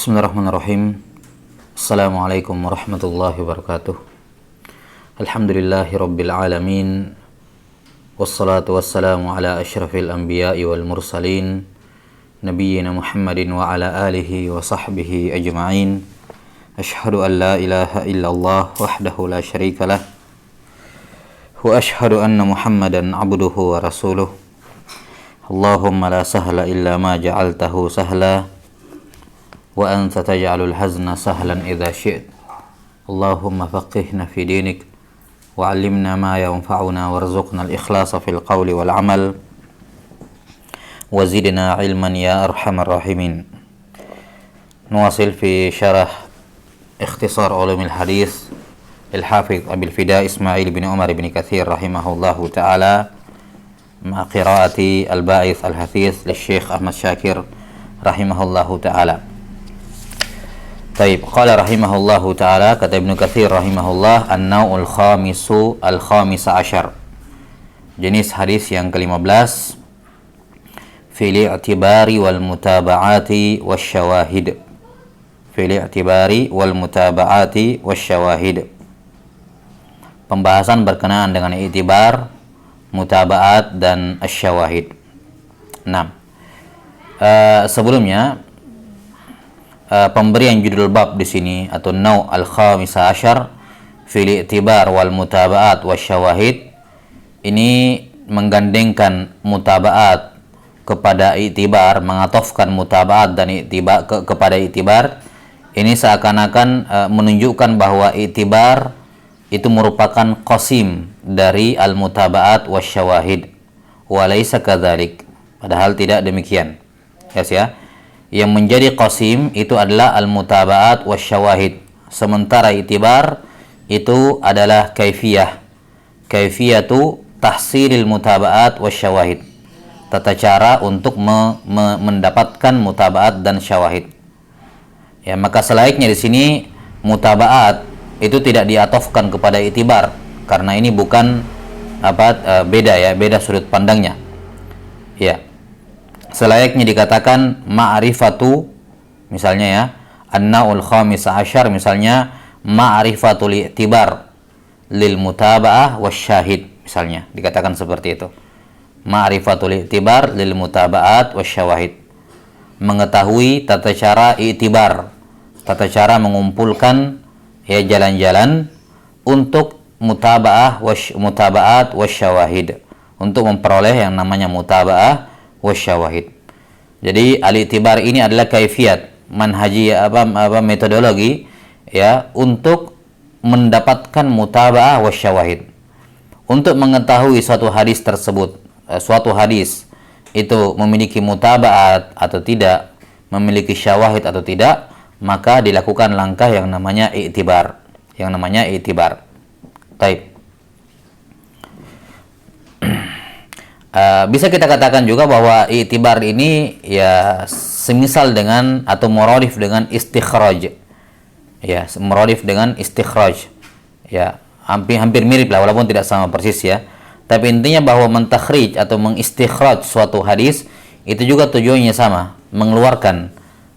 Bismillahirrahmanirrahim. Assalamualaikum warahmatullahi wabarakatuh. Alhamdulillahi rabbil alamin. Wassalatu wassalamu ala asyrafil anbiya'i wal mursalin, nabiyyina Muhammadin wa ala alihi wa sahbihi ajma'in. Ashhadu an la ilaha illallah wahdahu la syarika lah, wa ashhadu anna Muhammadan abduhu wa rasuluh. Allahumma la sahla illa ma ja'altahu sahla, wa anta taj'alul hazna sahlan idza syi'ta. Allahumma faqihna fi dinik wa 'allimna ma yanfa'una warzuqna al-ikhlasa fil qawli wal 'amal wa zidna 'ilman ya arhamar rahimin. Nuwasil fi syarah ikhtisar ulumil hadis al-Hafidz Abil Fida Ismail bin Umar bin Katsir rahimahullahu ta'ala ma qiraati al-Ba'its al-Hafiz li Syekh Ahmad Syakir rahimahullahu ta'ala. Taib, qala rahimahullahu ta'ala, kata Ibnu Katsir rahimahullah, an-naw'ul khamisu al-khamisa asyar, jenis hadis yang ke-15, fil i'tibari wal mutaba'ati wasyawahid, fil i'tibari wal mutaba'ati wasyawahid, pembahasan berkenaan dengan i'tibar, mutaba'at dan asyawahid. Nah, sebelumnya pemberian judul bab di sini atau naw' al-khamisa asyar fil i'tibar wal mutaba'at wasyawahid ini menggandengkan mutaba'at kepada i'tibar, mengatofkan mutaba'at dan i'tibar kepada i'tibar. Ini seakan-akan menunjukkan bahwa i'tibar itu merupakan qasim dari al-mutaba'at wasyawahid, wa laisa kadzalik, padahal tidak demikian. Yes, ya. Yang menjadi qasim itu adalah al-mutaba'at wasyawahid, sementara i'tibar itu adalah kaifiyah, kaifiyatu tahsilil mutaba'at wasyawahid, tata cara untuk mendapatkan mutaba'at dan syawahid. Ya, maka selayaknya di sini mutaba'at itu tidak diatofkan kepada i'tibar, karena ini bukan beda ya, beda sudut pandangnya. Ya. Selayaknya dikatakan ma'rifatu, misalnya ya, an-naw'ul khamisa asyar, misalnya ma'rifatul i'tibar lil mutaba'ah wasyahid, misalnya dikatakan seperti itu. Ma'rifatul i'tibar lil mutaba'at wasyawahid, mengetahui tata cara i'tibar, tata cara mengumpulkan ya jalan-jalan untuk mutaba'at wasyawahid, untuk memperoleh yang namanya mutaba'ah wasyawahid. Jadi al-i'tibar ini adalah kaifiyat, manhaji metodologi ya untuk mendapatkan mutaba'ah wasyawahid. Untuk mengetahui suatu hadis tersebut, suatu hadis itu memiliki mutaba'at atau tidak, memiliki syawahid atau tidak, maka dilakukan langkah yang namanya i'tibar, yang namanya i'tibar. Baik. Bisa kita katakan juga bahwa i'tibar ini ya semisal dengan atau muradif dengan istikhraj. Ya, muradif dengan istikhraj. Ya, hampir mirip lah walaupun tidak sama persis ya. Tapi intinya bahwa mentakhrij atau mengistikhraj suatu hadis itu juga tujuannya sama, mengeluarkan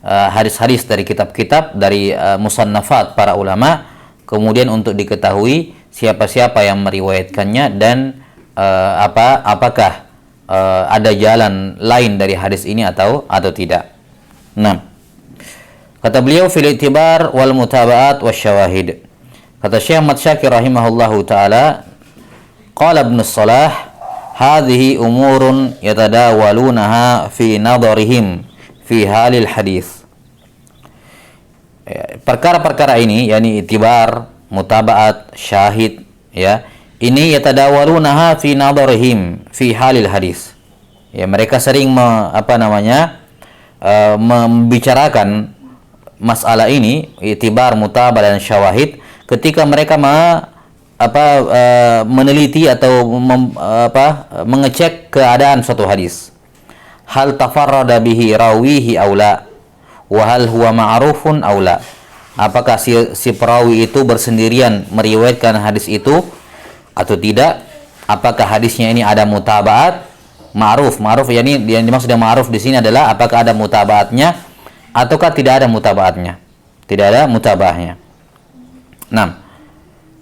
hadis-hadis dari kitab-kitab, dari musannafat para ulama, kemudian untuk diketahui siapa-siapa yang meriwayatkannya dan apakah ada jalan lain dari hadis ini atau tidak. Nah, kata beliau fil i'tibar wal mutaba'at wasyawahid. Kata Syekh Ahmad Syakir rahimahullahu taala, qala Ibnu Shalah, hadhihi umurun yatadawalunaha fi nadarihim fi halil hadis. Perkara-perkara ini, yakni i'tibar, mutaba'at, syahid, ya, ini yatadawalunaha fi nadarihim fi halil hadis. Ya, mereka sering membicarakan masalah ini, i'tibar, mutaba'ah dan syawahid, ketika mereka meneliti atau mengecek keadaan suatu hadis. Hal tafarrada bihi rawihi aw la, wa hal huwa ma'rufun aw la. Apakah si perawi itu bersendirian meriwayatkan hadis itu atau tidak? Apakah hadisnya ini ada mutaba'at, ma'ruf, yakni yang dimaksud dengan ma'ruf di sini adalah apakah ada mutaba'atnya, ataukah tidak ada mutabaatnya? Tidak ada mutabaahnya. Nah,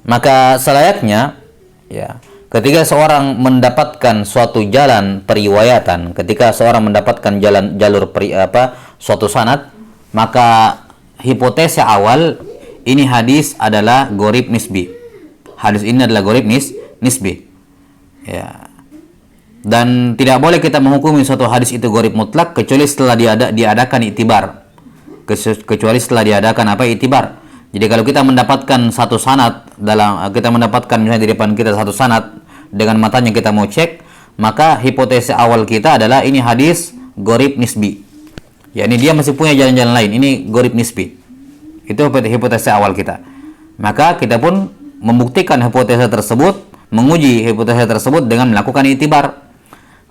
maka selayaknya ya, ketika seorang mendapatkan suatu jalan periwayatan, ketika seorang mendapatkan suatu sanad, maka hipotesa awal ini hadis adalah gharib nisbi. Hadis ini adalah gharib nisbi. Ya. Dan tidak boleh kita menghukumi suatu hadis itu gharib mutlak kecuali setelah diadakan iktibar. Kecuali setelah diadakan iktibar. Jadi kalau kita mendapatkan satu sanad kita mendapatkan misalnya di depan kita satu sanad dengan matanya kita mau cek, maka hipotesa awal kita adalah ini hadis gharib nisbi. Ya, ini dia masih punya jalan-jalan lain. Ini gharib nisbi. Itu hipotesa awal kita. Maka kita pun membuktikan hipotesa tersebut, menguji hipotesa tersebut dengan melakukan iktibar.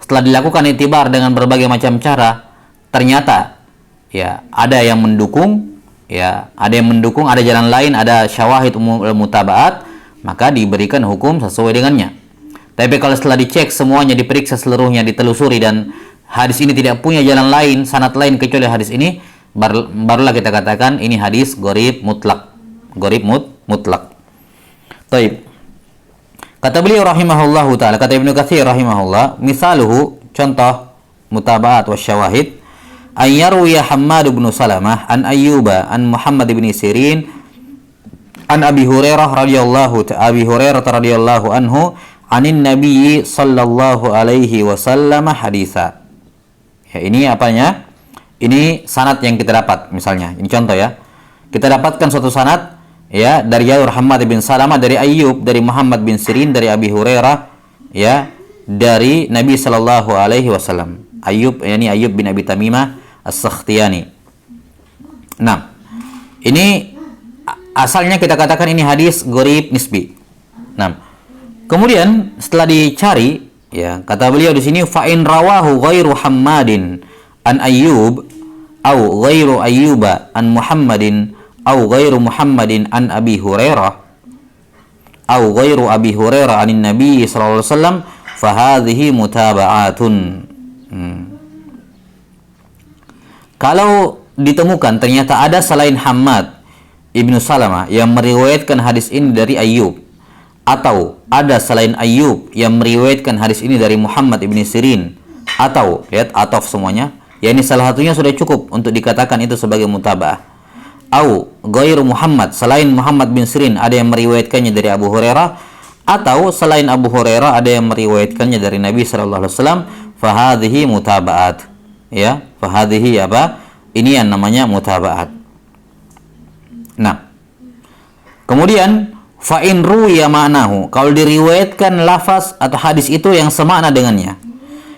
Setelah dilakukan iktibar dengan berbagai macam cara, ternyata ya ada yang mendukung, ada jalan lain, ada syawahid mutabaat, maka diberikan hukum sesuai dengannya. Tapi kalau setelah dicek semuanya, diperiksa seluruhnya, ditelusuri dan hadis ini tidak punya jalan lain, sanad lain kecuali hadis ini, barulah kita katakan ini hadis gharib mutlak. Gharib mutlak. Baik. Kata beliau rahimahullahu ta'ala, kata Ibnu Katsir rahimahullah, misaluhu, contoh mutaba'at wa syawahid, an yarwiya Hammad bin Salamah an Ayyuba an Muhammad bin Sirin an Abi Hurairah radhiyallahu anhu anin Nabi sallallahu alaihi wasallam haditha. Ya, ini apanya? Ini sanad yang kita dapat misalnya. Ini contoh ya. Kita dapatkan suatu sanad ya dari jalur Hammad bin Salamah, dari Ayyub, dari Muhammad bin Sirin, dari Abi Hurairah, ya, dari Nabi sallallahu alaihi wasallam. Ayyub bin Abi Tamimah As-Sakhtiyani. Nah, ini asalnya kita katakan ini hadis gharib nisbi. Nah, kemudian setelah dicari, ya, kata beliau di sini fa in rawahu ghairu Hammadin an Ayyub au ghairu Ayyuba an Muhammadin au ghairu Muhammadin an Abi Hurairah au ghairu Abi Hurairah anin Nabi sallallahu alaihi wasallam fa hadhihi mutaba'atun. Kalau ditemukan ternyata ada selain Hammad Ibnu Salamah yang meriwayatkan hadis ini dari Ayyub, atau ada selain Ayyub yang meriwayatkan hadis ini dari Muhammad ibn Sirin, atau lihat ataf semuanya, ya ini salah satunya sudah cukup untuk dikatakan itu sebagai mutaba'ah. Au ghairu Muhammad, selain Muhammad bin Sirin ada yang meriwayatkannya dari Abu Hurairah, atau selain Abu Hurairah ada yang meriwayatkannya dari Nabi sallallahu alaihi wasallam, fa hadhihi mutaba'at. Ya, fa hadhihi apa? Ini yang namanya mutaba'at. Nah, kemudian fa in ruwiya ma'nahu, kalau diriwayatkan lafaz atau hadis itu yang semakna dengannya,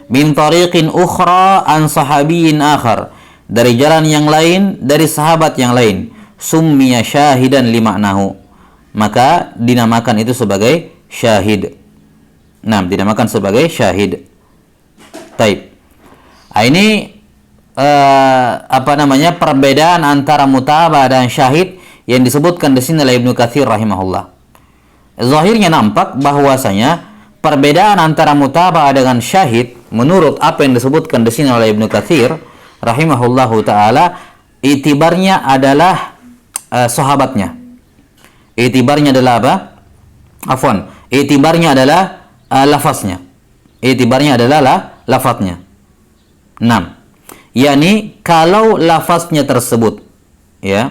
min tariqin ukhra an sahabiyyin akhar, dari jalan yang lain, dari sahabat yang lain, summiya syahidan li ma'nahu, maka dinamakan itu sebagai syahid. Nah, dinamakan sebagai syahid. Taib. Ini perbedaan antara mutaba'ah dan syahid yang disebutkan di sini oleh Ibnu Katsir rahimahullah. Zahirnya nampak bahwasanya perbedaan antara mutaba'ah dengan syahid menurut apa yang disebutkan di sini oleh Ibnu Katsir rahimahullahu taala, itibarnya adalah sahabatnya. Itibarnya adalah apa? Itibarnya adalah lafaznya. Itibarnya adalah lafaznya. 6. yakni kalau lafaznya tersebut, ya,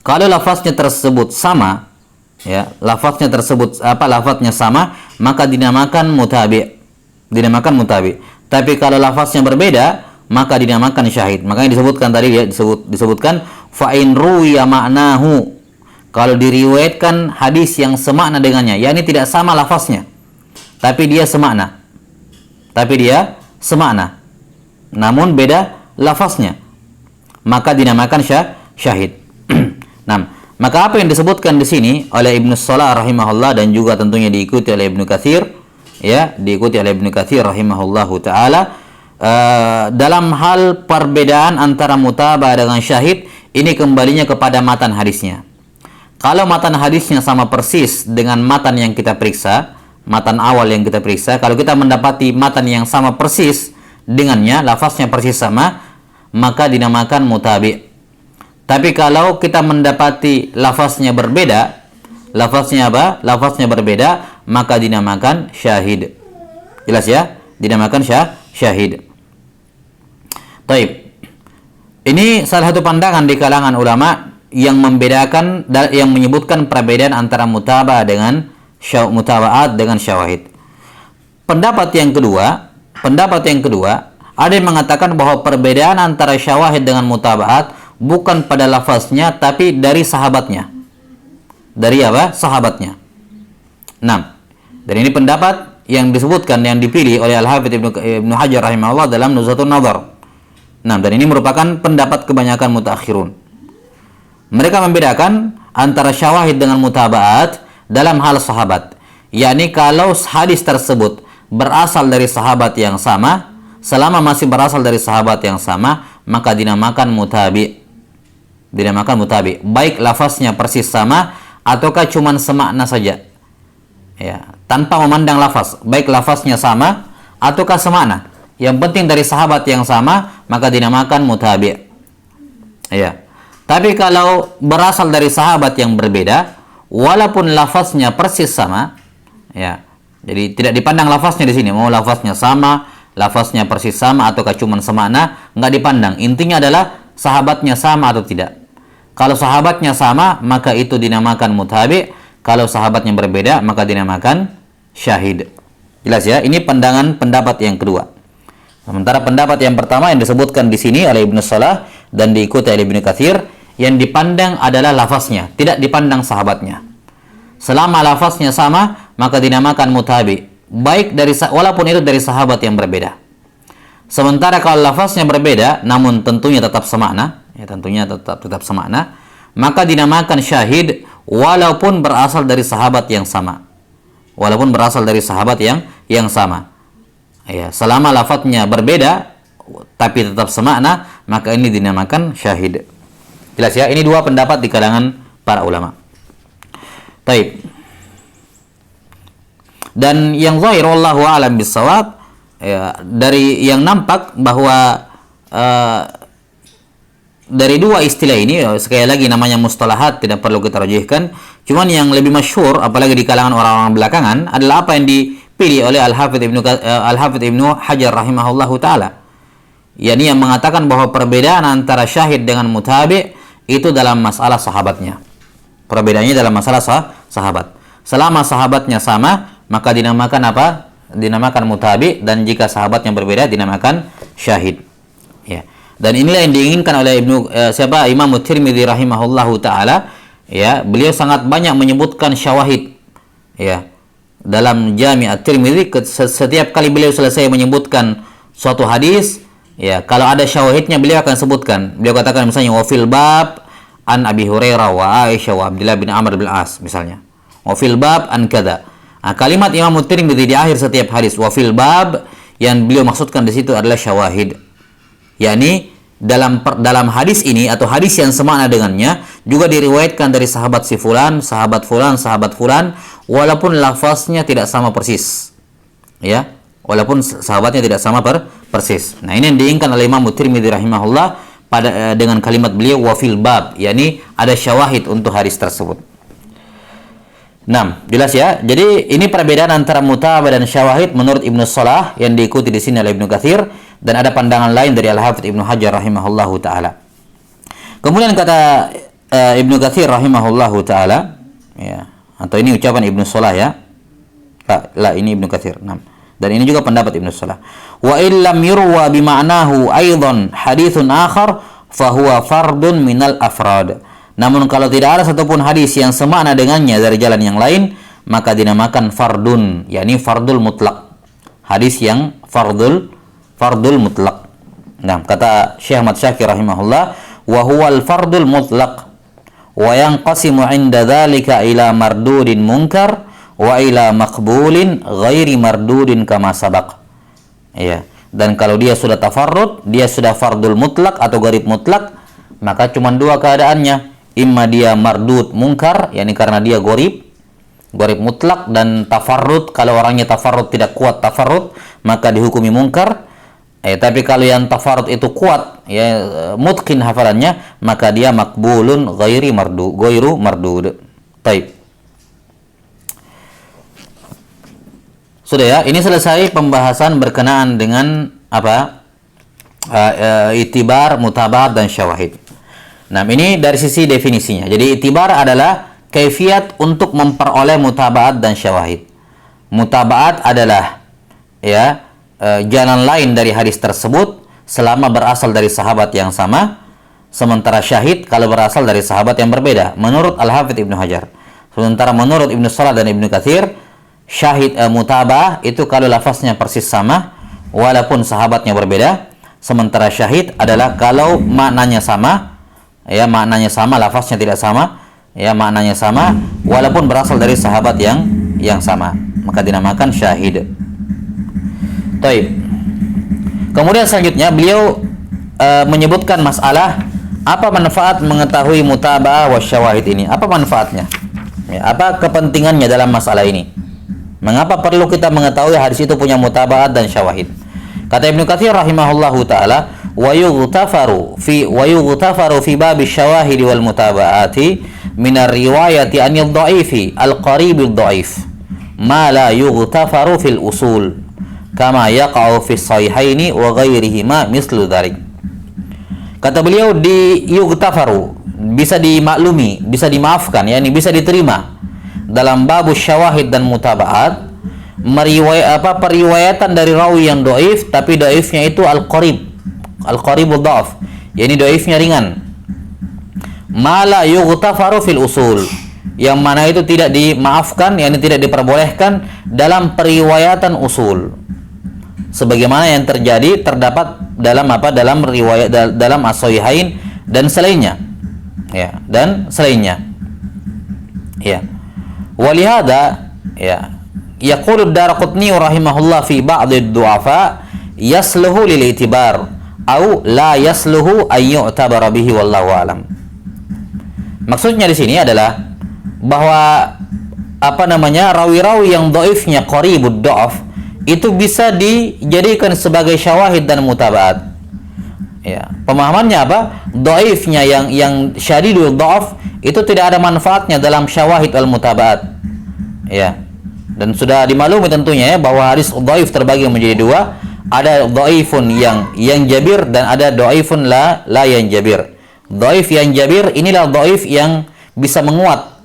kalau lafaznya tersebut sama, ya, lafaznya tersebut lafaznya sama, maka dinamakan mutabi, tapi kalau lafaznya berbeda maka dinamakan syahid. Makanya disebutkan tadi, ya, disebutkan fa in ruwiya ma'nahu, kalau diriwayatkan hadis yang semakna dengannya, yakni tidak sama lafaznya tapi dia semakna namun beda lafaznya, maka dinamakan syahid. Nah, maka apa yang disebutkan di sini oleh Ibnu Shalah rahimahullah dan juga tentunya diikuti oleh Ibnu Katsir, ya, diikuti oleh Ibnu Katsir rahimahullahu taala, dalam hal perbedaan antara mutaba'ah dengan syahid, ini kembalinya kepada matan hadisnya. Kalau matan hadisnya sama persis dengan matan yang kita periksa, matan awal yang kita periksa, kalau kita mendapati matan yang sama persis dengannya, lafaznya persis sama, maka dinamakan mutabi. Tapi kalau kita mendapati lafaznya berbeda, lafaznya apa? Lafaznya berbeda, maka dinamakan syahid. Jelas ya? Dinamakan syahid. Taib. Ini salah satu pandangan di kalangan ulama yang membedakan, yang menyebutkan perbedaan antara mutaba'at dengan syawahid. Pendapat yang kedua, ada yang mengatakan bahwa perbedaan antara syawahid dengan mutaba'at bukan pada lafaznya, tapi dari sahabatnya. Dari apa? Sahabatnya. Nah, dan ini pendapat yang disebutkan, yang dipilih oleh Al-Hafidz Ibnu Hajar rahimahullah dalam Nuzhatun Nadhar. Nah, dan ini merupakan pendapat kebanyakan mutaakhirun. Mereka membedakan antara syawahid dengan mutaba'at dalam hal sahabat. Yakni kalau hadis tersebut berasal dari sahabat yang sama, selama masih berasal dari sahabat yang sama, maka dinamakan mutabi. Dinamakan mutabi. Baik lafaznya persis sama ataukah cuman semakna saja. Ya, tanpa memandang lafaz, baik lafaznya sama ataukah semakna. Yang penting dari sahabat yang sama, maka dinamakan mutabi. Ya. Tapi kalau berasal dari sahabat yang berbeda, walaupun lafaznya persis sama, ya. Jadi tidak dipandang lafaznya di sini, mau lafaznya sama, lafaznya persis sama ataukah cuman semakna, nggak dipandang. Intinya adalah sahabatnya sama atau tidak. Kalau sahabatnya sama, maka itu dinamakan mutabi. Kalau sahabatnya berbeda, maka dinamakan syahid. Jelas ya? Ini pandangan pendapat yang kedua. Sementara pendapat yang pertama yang disebutkan di sini oleh Ibnu Salah dan diikuti oleh Ibnu Katsir, yang dipandang adalah lafaznya, tidak dipandang sahabatnya. Selama lafaznya sama, maka dinamakan mutabi. Baik dari, walaupun itu dari sahabat yang berbeda. Sementara kalau lafaznya berbeda, namun tentunya tetap semakna, ya tentunya tetap semakna, maka dinamakan syahid walaupun berasal dari sahabat yang sama. Walaupun berasal dari sahabat yang sama. Ya, selama lafaznya berbeda tapi tetap semakna, maka ini dinamakan syahid. Jelas ya? Ini dua pendapat di kalangan para ulama. Taib. Dan yang zahir wallahu a'lam bissawab, ya, dari yang nampak bahwa dari dua istilah ini, sekali lagi namanya mustalahat, tidak perlu kita rajihkan. Cuman yang lebih masyhur, apalagi di kalangan orang-orang belakangan, adalah apa yang dipilih oleh Al-Hafidz Ibnu Hajar rahimahullahu taala. Yakni yang mengatakan bahwa perbedaan antara syahid dengan mutabi itu dalam masalah sahabatnya. Perbedaannya dalam masalah sahabat. Selama sahabatnya sama, maka dinamakan apa? Dinamakan mutabi, dan jika sahabatnya berbeda dinamakan syahid. Ya. Dan inilah yang diinginkan oleh Imam Tirmidzi rahimahullahu taala. Ya, beliau sangat banyak menyebutkan syawahid. Ya. Dalam Jami' At-Tirmidzi, setiap kali beliau selesai menyebutkan suatu hadis, ya, kalau ada syawahidnya beliau akan sebutkan. Beliau katakan misalnya wa fil bab an Abi Hurairah wa Aisyah wa Abdullah bin Amr bin As misalnya. Wa fil bab an kada. Nah, kalimat Imam Tirmidzi di akhir setiap hadis wa fil bab, yang beliau maksudkan di situ adalah syawahid. Yakni dalam hadis ini atau hadis yang semakna dengannya juga diriwayatkan dari sahabat si fulan, sahabat fulan, walaupun lafaznya tidak sama persis. Ya, walaupun sahabatnya tidak sama persis. Nah, ini yang diinginkan oleh Imam Tirmidzi rahimahullah dengan kalimat beliau wa fil bab, yakni ada syawahid untuk hadis tersebut. Nah, jelas ya. Jadi ini perbedaan antara mutaba'ah dan syawahid menurut Ibnu Salah yang diikuti di sini oleh Ibnu Katsir, dan ada pandangan lain dari Al-Hafidz Ibnu Hajar rahimahullahu taala. Kemudian kata Ibnu Katsir rahimahullahu taala, ya, atau ini ucapan Ibnu Salah ya. Ini Ibnu Katsir. Nah, dan ini juga pendapat Ibnu Salah. Wa illam yurwa bima'nahu aidan haditsun akhar fahuwa fardun minal afrad. Namun kalau tidak ada satupun hadis yang semakna dengannya dari jalan yang lain, maka dinamakan fardun, yakni fardul mutlak. Hadis yang fardul mutlak. Nah, kata Syekh Ahmad Syakir rahimahullah, wa huwal fardul mutlak wa yanqasimu 'inda dzalika ila mardudin munkar wa ila maqbulin ghairi mardudin kama sabaq. Ya, dan kalau dia sudah tafarrud, dia sudah fardul mutlak atau gharib mutlak, maka cuma dua keadaannya. Imma dia mardud munkar, yakni karena dia gharib mutlak, dan tafarrud, kalau orangnya tafarrud tidak kuat tafarrud, maka dihukumi munkar. Tapi kalau yang tafarud itu kuat, mutqin hafalannya, maka dia makbulun ghairu mardud. Taib. Sudah ya, ini selesai pembahasan berkenaan dengan apa? Itibar, mutaba'at dan syawahid. Nah, ini dari sisi definisinya. Jadi itibar adalah kaifiat untuk memperoleh mutaba'at dan syawahid. Mutaba'at adalah jalan lain dari hadis tersebut selama berasal dari sahabat yang sama, sementara syahid kalau berasal dari sahabat yang berbeda menurut Al-Hafidz Ibnu Hajar. Sementara menurut Ibnu Salah dan Ibnu Katsir, syahid mutaba'ah itu kalau lafaznya persis sama walaupun sahabatnya berbeda, sementara syahid adalah kalau maknanya sama, maknanya sama, lafaznya tidak sama, maknanya sama walaupun berasal dari sahabat yang sama, maka dinamakan syahid. Taib. Kemudian selanjutnya beliau menyebutkan masalah apa manfaat mengetahui mutaba'ah wa syawahid ini. Apa manfaatnya? Apa kepentingannya dalam masalah ini? Mengapa perlu kita mengetahui hadis itu punya mutaba'at dan syawahid? Kata Ibnu Katsir rahimahullahu taala, wa yughtafaru fi babi syawahid wal mutaba'ati min ar-riwayati anil dha'ifi al-qarib ad-dha'if ma la yughtafaru fil usul kama yaqa'u fi sahihaini wa ghairihima mislu dzalik. Kata beliau, di yughtafaru, bisa dimaklumi, bisa dimaafkan, yakni bisa diterima dalam bab syawahid dan mutaba'at periwayatan dari rawi yang dhaif, tapi dhaifnya itu al-qarib dhaf, yakni dhaifnya ringan. Ma la yughtafaru fil usul, yang mana itu tidak dimaafkan, yakni tidak diperbolehkan dalam periwayatan usul, sebagaimana yang terdapat dalam riwayat dalam as-sahihain dan selainnya, walihada yaqulu ad-Daraqutni rahimahullah fi ba'd ad-du'afa yasluhu lil itibar au la yasluhu ay yu'tabara bihi wallahu alam. Maksudnya di sini adalah bahwa rawi-rawi yang dhaifnya qaribud dhaf itu bisa dijadikan sebagai syawahid dan mutaba'at. Pemahamannya apa? Dhaifnya yang syadidul dhaf itu tidak ada manfaatnya dalam syawahid wal mutaba'at. Dan sudah dimaklumi tentunya bahwa hadis dhaif terbagi menjadi dua, ada dhaifun yang jabir dan ada dhaifun la yang jabir. Dhaif yang jabir inilah dhaif yang bisa menguat,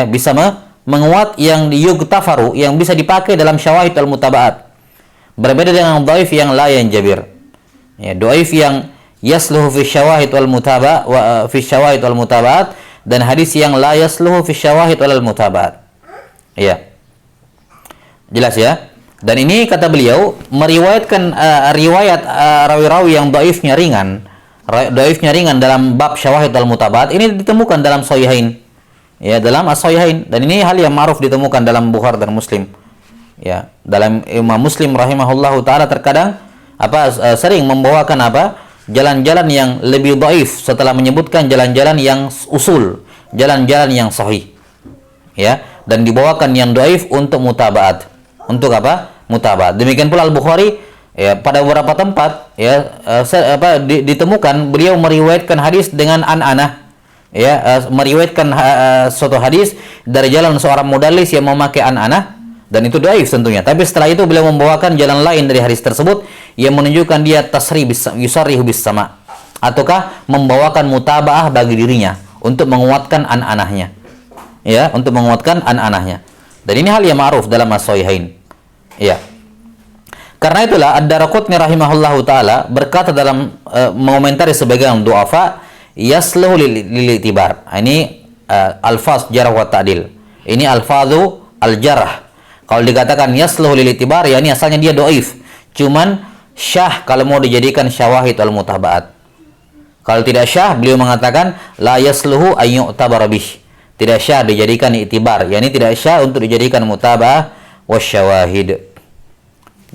bisa menguat, yang yugtafaru, yang bisa dipakai dalam syawahid wal mutaba'at. Berbeda dengan dhaif yang la yang jabir. Dhaif yang yasluhu fi syawahid wal mutaba'at dan hadis yang la yasluhu fi syawahid wal mutaba'at. Jelas ya? Dan ini kata beliau meriwayatkan riwayat rawi-rawi yang dhaifnya ringan dalam bab syawahid wal mutaba'at ini ditemukan dalam sahihain. Dalam as-sahihain, dan ini hal yang ma'ruf ditemukan dalam Bukhari dan Muslim. Dalam Imam Muslim rahimahullahu taala terkadang sering membawakan jalan-jalan yang lebih dhaif setelah menyebutkan jalan-jalan yang usul, jalan-jalan yang sahih. Dan dibawakan yang dhaif untuk mutaba'at. Untuk mutaba'at. Demikian pula Al-Bukhari pada beberapa tempat ditemukan beliau meriwayatkan hadis dengan an-anah. Meriwayatkan suatu hadis dari jalan seorang mudallis yang memakai an-anah, dan itu dhaif tentunya. Tapi setelah itu beliau membawakan jalan lain dari hadis tersebut yang menunjukkan dia yusarrihu bis sama, ataukah membawakan mutaba'ah bagi dirinya untuk menguatkan an-anahnya. Untuk menguatkan an-anahnya. Dan ini hal yang ma'ruf dalam as-sahihain. Karena itulah Ad-Daraqutni rahimahullahu taala berkata dalam mengomentari sebagian du'afa, yasluhu lil itibar. Ini alfaz jarh wa ta'dil. Ini alfazu al-jarh. Kalau dikatakan yasluhu lil itibar, ini asalnya dia dhaif. Cuman syah kalau mau dijadikan syawahid wal mutaba'at. Kalau tidak syah, beliau mengatakan la yasluhu ay yu'tabar bih. Tidak syah dijadikan itibar, yakni tidak syah untuk dijadikan mutaba'ah wasyawahid.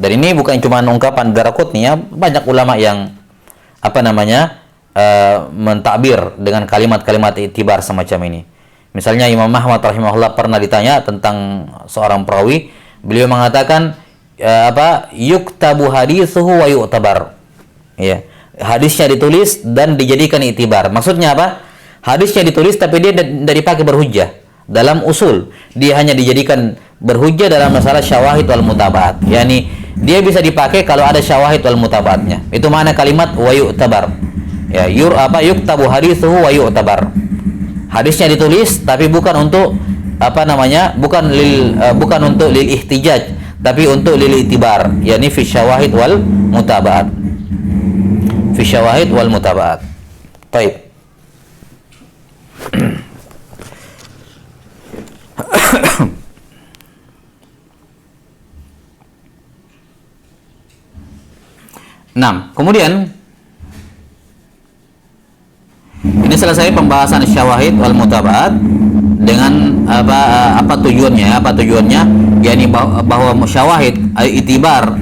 Dan ini bukan cuma ungkapan Daraqutni, banyak ulama yang mentakbir dengan kalimat-kalimat itibar semacam ini. Misalnya Imam Ahmad rahimahullah pernah ditanya tentang seorang perawi, beliau mengatakan yuktabu hadithuhu wa yu'tabar. Ya, hadisnya ditulis dan dijadikan i'tibar. Maksudnya apa? Hadisnya ditulis tapi dia tidak dipakai berhujjah dalam usul. Dia hanya dijadikan berhujjah dalam masalah syawahid wal mutabaat. Yani dia bisa dipakai kalau ada syawahid wal mutabaatnya. Itu makna kalimat wa yu'tabar. Ya, yuktabu hadithuhu wa yu'tabar. Hadisnya ditulis tapi bukan untuk bukan untuk lil ihtijaj, tapi untuk lil itibar, yakni fi syawahid wal mutabaat. Fi syawahid wal mutabaat. Baik. Kemudian ini selesai pembahasan syawahid wal mutabaat dengan apa tujuannya? Apa tujuannya? yakni bahwa syawahid itibar,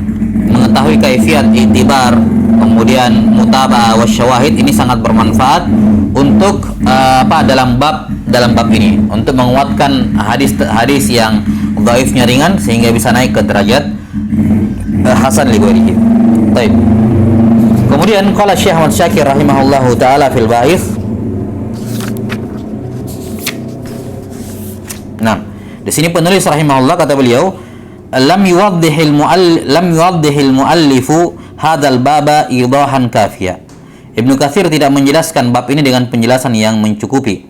mengetahui kaifiat itibar, kemudian mutaba'ah wa syawahid ini sangat bermanfaat untuk dalam bab ini, untuk menguatkan hadis yang dhaifnya ringan sehingga bisa naik ke derajat hasan li ghairihi. Baik. Kemudian qala Syekh Ahmad Syakir rahimahullahu taala fil ba'its. Di sini penulis rahimahullah kata beliau, lam yuwaddihil muallifu hadzal baba idahan kafiya. Ibnu Katsir tidak menjelaskan bab ini dengan penjelasan yang mencukupi.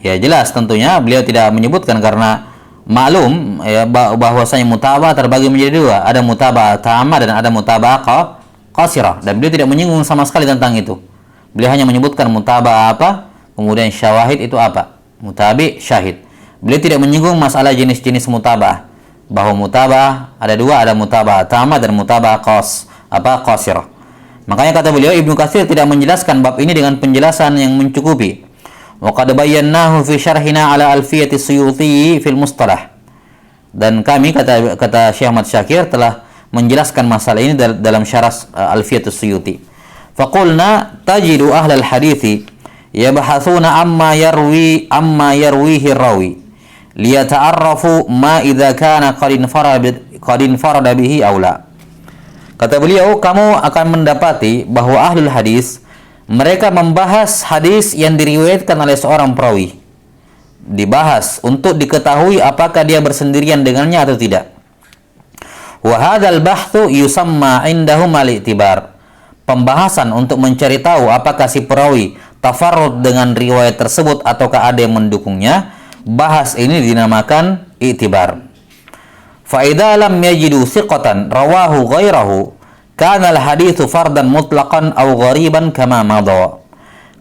Ya jelas tentunya beliau tidak menyebutkan karena maklum ya bahwasanya mutaba'ah terbagi menjadi dua, ada mutaba'ah tamah dan ada mutaba'ah qasirah, dan beliau tidak menyinggung sama sekali tentang itu. Beliau hanya menyebutkan mutaba'ah apa, kemudian syawahid itu apa, mutabi, syahid. Beliau tidak menyinggung masalah jenis-jenis mutaba'ah, bahwa mutaba'ah ada dua, ada mutaba'ah tamah dan mutaba'ah qasirah. Makanya kata beliau, Ibnu Katsir tidak menjelaskan bab ini dengan penjelasan yang mencukupi. Wa qad bayyanahu fi syarhina ala alfiyati Suyuti fil mustalah. Dan kami kata Syekh Ahmad Syakir telah menjelaskan masalah ini dalam syarah Alfiyatus Suyuti. Faqulna tajidu ahlal hadithi yabhathuna amma yarwihi rawi liyata'arrafu ma idza kana qad infarada bihi aw la. Kata beliau, kamu akan mendapati bahwa ahlul hadis mereka membahas hadis yang diriwayatkan oleh seorang perawi. Dibahas untuk diketahui apakah dia bersendirian dengannya atau tidak. Wa hadzal bahthu yusamma indahum al-i'tibar. Pembahasan untuk mencari tahu apakah si perawi tafarrud dengan riwayat tersebut ataukah ada yang mendukungnya, bahas ini dinamakan i'tibar. Fa idza lam yajidu thiqatan rawahu ghairahu kana al-haditsu fardan mutlaqan aw ghariban kama madha.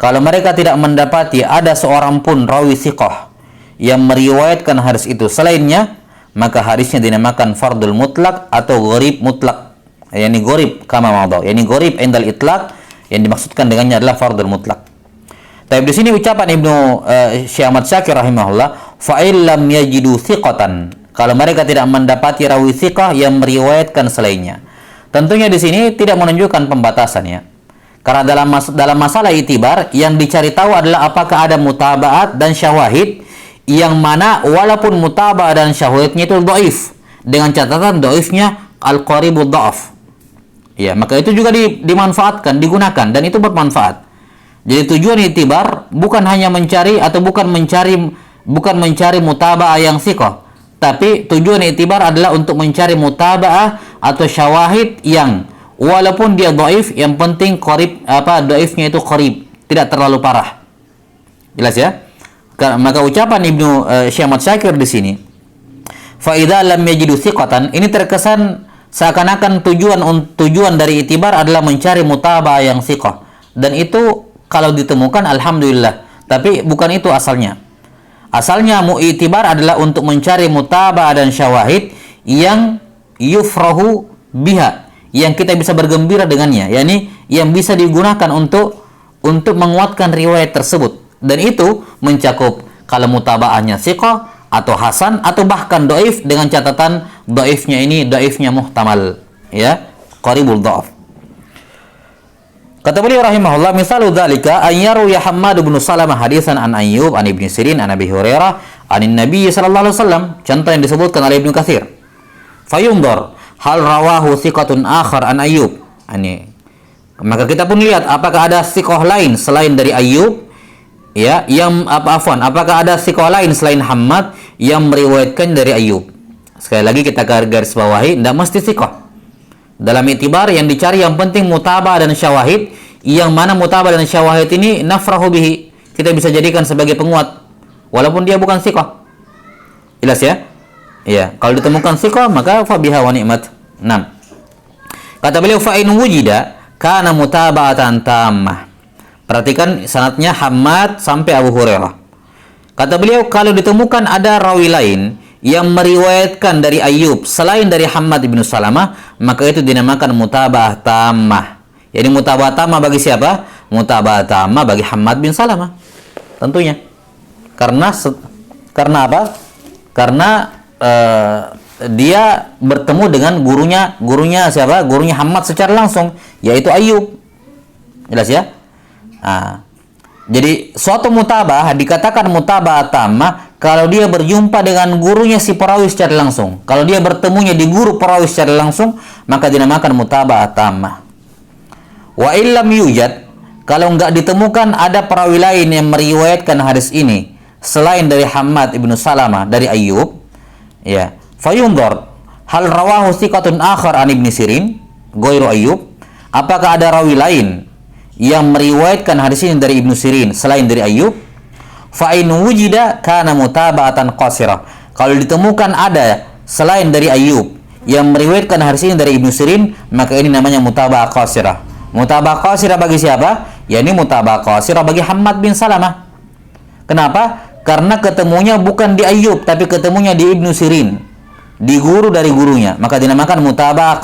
Kalau mereka tidak mendapati ada seorang pun rawi thiqah yang meriwayatkan hadis itu selainnya, maka hadisnya dinamakan fardul mutlak atau gharib mutlak. Yani gharib kama madha. Yani gharib indal itlaq, yang dimaksudkan dengannya adalah fardul mutlak. Tapi di sini ucapan Syekh Ahmad Syakir rahimahullah, fa illam yajidu thiqatan. Kalau mereka tidak mendapati rawi thiqah yang meriwayatkan selainnya. Tentunya di sini tidak menunjukkan pembatasannya. Karena dalam masalah itibar yang dicari tahu adalah apakah ada mutaba'at dan syawahid, yang mana walaupun mutaba'at dan syawahidnya itu dhaif, dengan catatan dhaifnya al-qaribud dha'af. Ya, maka itu juga dimanfaatkan, digunakan, dan itu bermanfaat. Jadi tujuan itibar bukan hanya mencari atau bukan mencari mutaba'ah yang thiqah, tapi tujuan itibar adalah untuk mencari mutaba'ah atau syawahid yang walaupun dia dhaif, yang penting qarib, dhaifnya itu qarib, tidak terlalu parah. Jelas ya? Maka ucapan Syekh Ahmad Syakir di sini, fa idza lam yajidu thiqatan, ini terkesan seakan-akan tujuan dari itibar adalah mencari mutaba'ah yang thiqah, dan itu kalau ditemukan alhamdulillah, tapi bukan itu asalnya. Asalnya mu'itibar adalah untuk mencari mutaba'ah dan syawahid yang yufrahu biha, yang kita bisa bergembira dengannya, yakni yang bisa digunakan untuk menguatkan riwayat tersebut. Dan itu mencakup kalau mutaba'ahnya thiqah atau hasan atau bahkan dhaif, dengan catatan dhaifnya ini dhaifnya muhtamal, ya, qaribul dha'af. Kata beliau rahimahullah, misalu dzalika an yarwi Hammad bin Salamah hadisan an Ayyub an Ibnu Sirin an Abi Hurairah anin Nabi sallallahu alaihi wasallam, contoh yang disebutkan oleh Ibnu Katsir. Fayunzar hal rawahu thiqatun akhar an Ayyub. Ini Maka kita pun lihat apakah ada thiqah lain selain dari Ayyub, ya, apakah ada thiqah lain selain Hammad yang meriwayatkan dari Ayyub. Sekali lagi kita garis bawahi, tidak mesti thiqah. Dalam itibar yang dicari yang penting mutabah dan syawahid, yang mana mutabah dan syawahid ini nafrahu bihi, kita bisa jadikan sebagai penguat walaupun dia bukan thiqah. Jelas ya? Ya, kalau ditemukan thiqah maka fa biha wa ni'mat. 6. Kata beliau fa in wujida kana mutaba'atan tammah. Perhatikan sanadnya Hammad sampai Abu Hurairah. Kata beliau kalau ditemukan ada rawi lain yang meriwayatkan dari Ayyub selain dari Hammad bin Salamah, maka itu dinamakan mutaba'ah tammah. Jadi mutaba'ah tammah bagi siapa? Mutaba'ah tammah bagi Hammad bin Salamah. Tentunya. Karena apa? Karena dia bertemu dengan gurunya siapa? Gurunya Hammad secara langsung, yaitu Ayyub. Jelas ya? Nah, jadi suatu mutabah dikatakan mutabah tammah kalau dia berjumpa dengan gurunya si perawi secara langsung. Kalau dia bertemunya di guru perawi secara langsung, maka dinamakan mutabah tammah. Wa illam yujad, kalau enggak ditemukan ada perawi lain yang meriwayatkan hadis ini selain dari Hammad ibnu Salamah dari Ayyub, ya, fayunzar hal rawahu thiqatun akhar an Ibnu Sirin ghairu Ayyub, apakah ada rawi lain yang meriwayatkan hadis ini dari Ibnu Sirin selain dari Ayyub? Fa in wujida kana mutaba'atan qasirah, kalau ditemukan ada selain dari Ayyub yang meriwayatkan hadis ini dari Ibnu Sirin, maka ini namanya mutaba'ah qasirah. Mutaba'ah qasirah bagi siapa? yakni mutaba'ah qasirah bagi Hammad bin Salamah. Kenapa? Karena ketemunya bukan di Ayyub, tapi ketemunya di Ibnu Sirin, di guru dari gurunya, maka dinamakan mutaba'ah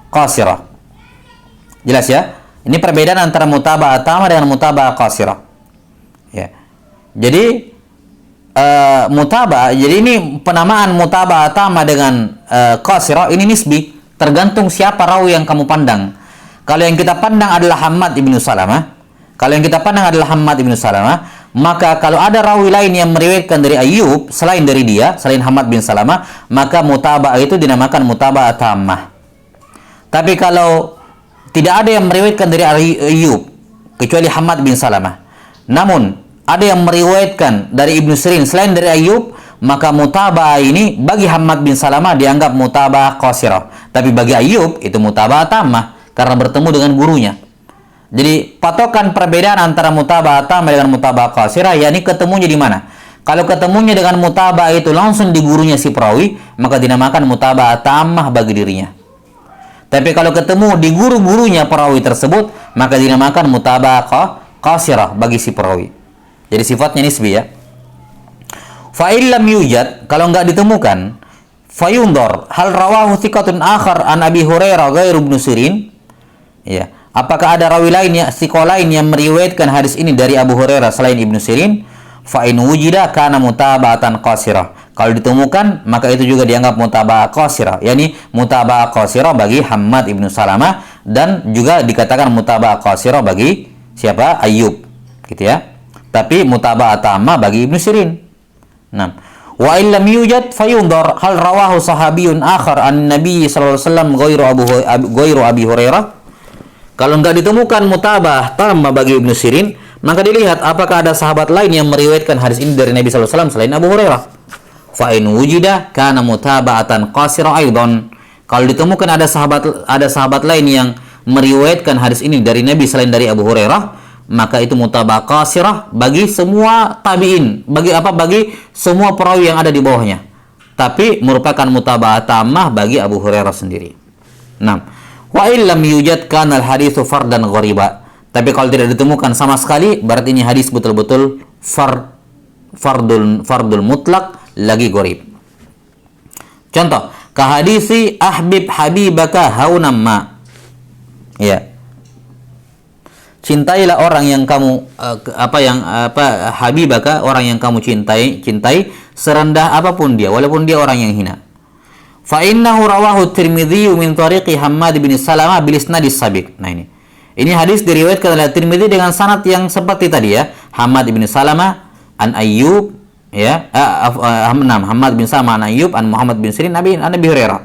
qasirah. Jelas ya? Ini perbedaan antara mutaba'ah tammah dengan mutaba'ah qasirah. Ya. Jadi jadi ini penamaan mutaba'ah tammah dengan qasirah ini nisbi, tergantung siapa rawi yang kamu pandang. Kalau yang kita pandang adalah Hammad ibnu Salamah, maka kalau ada rawi lain yang meriwayatkan dari Ayyub selain dari dia, selain Hammad bin Salamah, maka mutaba'ah itu dinamakan mutaba'ah tammah. Tapi kalau tidak ada yang meriwayatkan dari Ayyub kecuali Hammad bin Salamah, namun ada yang meriwayatkan dari Ibnu Sirin selain dari Ayyub, maka mutaba'ah ini bagi Hammad bin Salamah dianggap mutaba'ah qasirah, tapi bagi Ayyub itu mutaba'ah tammah karena bertemu dengan gurunya. Jadi patokan perbedaan antara mutaba'ah tammah dengan mutaba'ah qasirah, yakni ketemunya di mana. Kalau ketemunya dengan mutaba'ah itu langsung di gurunya si perawi, maka dinamakan mutaba'ah tammah bagi dirinya. Tapi kalau ketemu di guru-gurunya perawi tersebut, maka dinamakan mutaba'ah qasirah bagi si perawi. Jadi sifatnya nisbi ya. Fa illam yujad, kalau enggak ditemukan, fayundar hal rawahu thiqatun akhar an Abi Hurairah ghairu Ibnu Sirin. Ya, apakah ada rawi lain ya, thiqah lain yang meriwayatkan hadis ini dari Abu Hurairah selain Ibnu Sirin? Fa in wujida kana mutaba'atan qasirah. Kalau ditemukan, maka itu juga dianggap mutaba'ah qasirah, yakni mutaba'ah qasirah bagi Hammad ibnu Salamah, dan juga dikatakan mutaba'ah qasirah bagi siapa? Ayyub, gitu ya. Tapi mutaba'ah tammah bagi Ibnu Sirin. Nah, wa illam yujad fayundar hal rawahu sahabiyun akhar an Nabi sallallahu alaihi wasallam ghairu Abi Hurairah. Kalau enggak ditemukan mutaba'ah tammah bagi Ibnu Sirin, maka dilihat apakah ada sahabat lain yang meriwayatkan hadis ini dari Nabi sallallahu alaihi wasallam selain Abu Hurairah. Fa in wujida kana mutaba'atan qasirah aidan. Kalau ditemukan ada sahabat lain yang meriwayatkan hadis ini dari Nabi selain dari Abu Hurairah, maka itu mutaba'ah qasirah bagi semua tabi'in, bagi semua perawi yang ada di bawahnya. Tapi merupakan mutaba'ah tammah bagi Abu Hurairah sendiri. Nah, wa illam yujad kana al-haditsu fardan ghariba. Tapi kalau tidak ditemukan sama sekali, berarti ini hadis betul-betul fardul mutlak lagi gharib. Contoh, kahadisi ahbib habibaka haunan ma. Ya. Cintailah orang yang kamu habibaka, orang yang kamu cintai serendah apapun dia, walaupun dia orang yang hina. Fa innahu rawahu Tirmidzi min tariqi Hammad bin Salamah bil isnad as-sabiq. Nah ini hadis diriwayatkan oleh Tirmidzi dengan sanad yang seperti tadi ya. Hammad bin Salamah an Ayyub ya, Hammad bin Salamah an Ayyub an Muhammad bin Sirin an Abi Hurairah.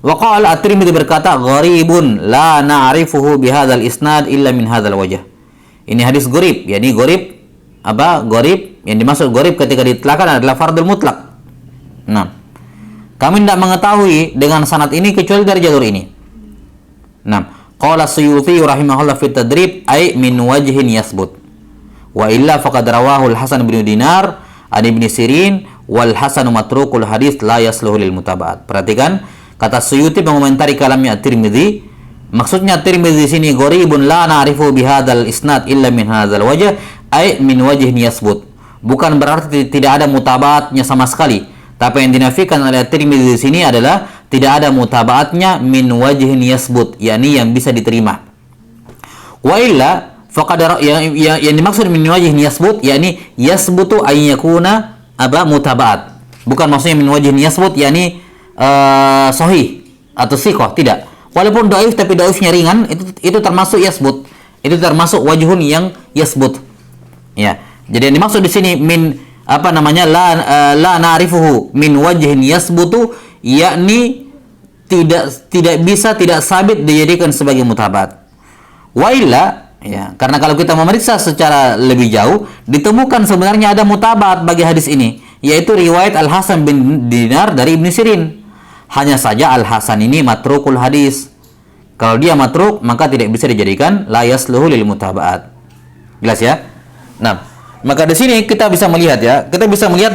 Wa qala At-Tirmidzi berkata, gharibun la na'rifuhu bihadzal isnad illa min hadzal wajh. Ini hadis gharib, yakni gharib apa? Gharib yang dimaksud gharib ketika ditlakkan adalah fardul mutlak. Nah, kami tidak mengetahui dengan sanad ini kecuali dari jalur ini. Nah, qala Suyuti rahimahullah fi tadrib ay min wajhin yasbut. Wa illa faqad rawahu al-Hasan bin Dinar an Ibnu Sirin wal Hasan matrukul hadis la yasluhu lil mutaba'at. Perhatikan kata Suyuti mengomentari kalamnya At-Tirmidzi, maksudnya At-Tirmidzi di sini gharibun la na'rifu bihadzal isnad illa min hadzal wajh ay min wajhin yasbut. Bukan berarti tidak ada mutabaatnya sama sekali. Tapi yang dinafikan oleh At-Tirmidzi di sini adalah tidak ada mutabaatnya min wajhin yasbut, yakni yang bisa diterima. Wa illa faqad yang dimaksud min wajhin yasbut yakni yasbutu ay yakuna apa mutabaat. Bukan maksudnya min wajhin yasbut yakni sahih atau siqah, tidak. Walaupun dhaif tapi dhaifnya ringan, itu termasuk yasbut. Itu termasuk wajhun yang yasbut. Ya. Jadi yang dimaksud di sini min apa namanya la na'rifuhu min wajhin yasbutu, yakni tidak sabit dijadikan sebagai mutabat. Wa illa, ya, karena kalau kita memeriksa secara lebih jauh ditemukan sebenarnya ada mutabat bagi hadis ini, yaitu riwayat Al-Hasan bin Dinar dari Ibnu Sirin. Hanya saja Al-Hasan ini matrukul hadis. Kalau dia matruk maka tidak bisa dijadikan la yasluhu lil mutabaat. Jelas ya? Nah, maka di sini kita bisa melihat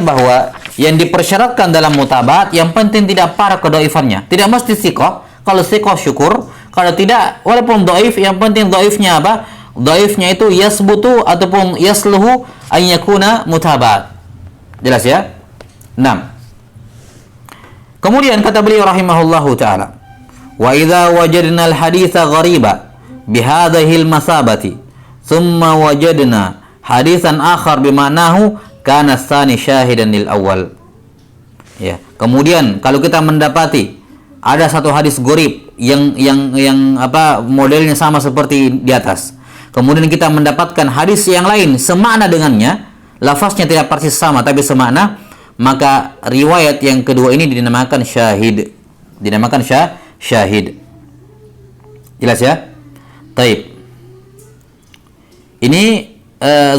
bahwa yang dipersyaratkan dalam mutabaat yang penting tidak parah kedhaifannya. Tidak mesti siqah. Kalau siqah syukur, kalau tidak walaupun dhaif yang penting dhaifnya apa? Dhaifnya itu yasbutu ataupun yasluhu ay yakuna mutabaat. Jelas ya? 6. Kemudian kata beliau rahimahullahu taala, wa idza wajadna al-haditsa ghariba bihadhihi al-masabati thumma wajadna hadisan akhar bimanahu kana tsani syahidan lil awal. Ya, kemudian kalau kita mendapati ada satu hadis gharib yang apa modelnya sama seperti di atas. Kemudian kita mendapatkan hadis yang lain semakna dengannya, lafaznya tidak persis sama tapi semakna, maka riwayat yang kedua ini dinamakan syahid. Dinamakan syahid. Jelas ya? Taib. Ini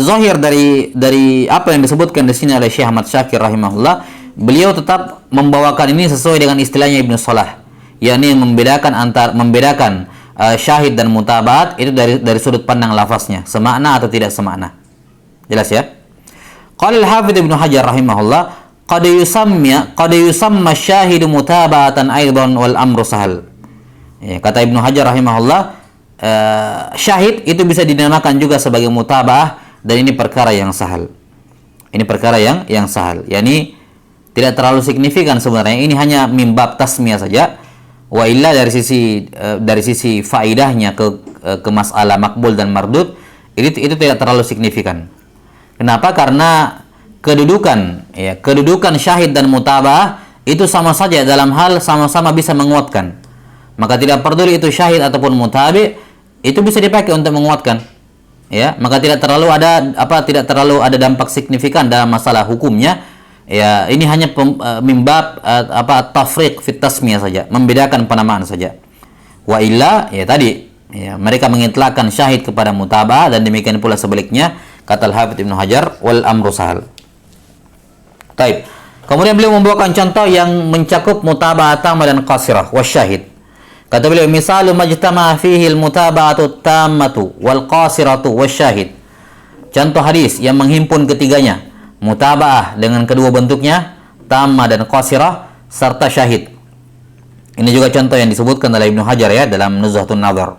zahir dari apa yang disebutkan di sini oleh Syekh Ahmad Syakir rahimahullah, beliau tetap membawakan ini sesuai dengan istilahnya Ibnu Salah, yakni membedakan syahid dan mutabaat itu dari sudut pandang lafaznya, semakna atau tidak semakna. Jelas ya? Qala al-Hafidz Ibnu Hajar rahimahullah, qad yusamma syahidu mutaba'atan aidan wal amru sahal. Ya, kata Ibnu Hajar rahimahullah, syahid itu bisa dinamakan juga sebagai mutaba'ah dan ini perkara yang sahal. Ini perkara yang sahal. Yani tidak terlalu signifikan sebenarnya. Ini hanya mimbab tasmiyah saja. Wa illa dari sisi faidahnya ke masalah makbul dan mardud itu tidak terlalu signifikan. Kenapa? Karena kedudukan syahid dan mutaba'ah itu sama saja dalam hal sama-sama bisa menguatkan. Maka tidak peduli itu syahid ataupun mutabi, itu bisa dipakai untuk menguatkan, ya. Maka tidak terlalu ada dampak signifikan dalam masalah hukumnya, ya. Ini hanya mimbab tafriq fit tasmiyah saja, membedakan penamaan saja. Wa illa, ya tadi, ya, mereka mengitlaqkan syahid kepada mutaba'ah dan demikian pula sebaliknya, kata Al-Hafidz Ibnu Hajar, wal amru sahal. Taib. Kemudian beliau membawakan contoh yang mencakup mutaba'ah tamah dan qasirah wasyahid. Kata beliau, misalu majtama fihi al-mutaba'atu tammatu wal qasiratu wasyahid. Contoh hadis yang menghimpun ketiganya, mutaba'ah dengan kedua bentuknya, tammah dan qasirah serta syahid. Ini juga contoh yang disebutkan oleh Ibnu Hajar ya dalam Nuzhatun Nazar.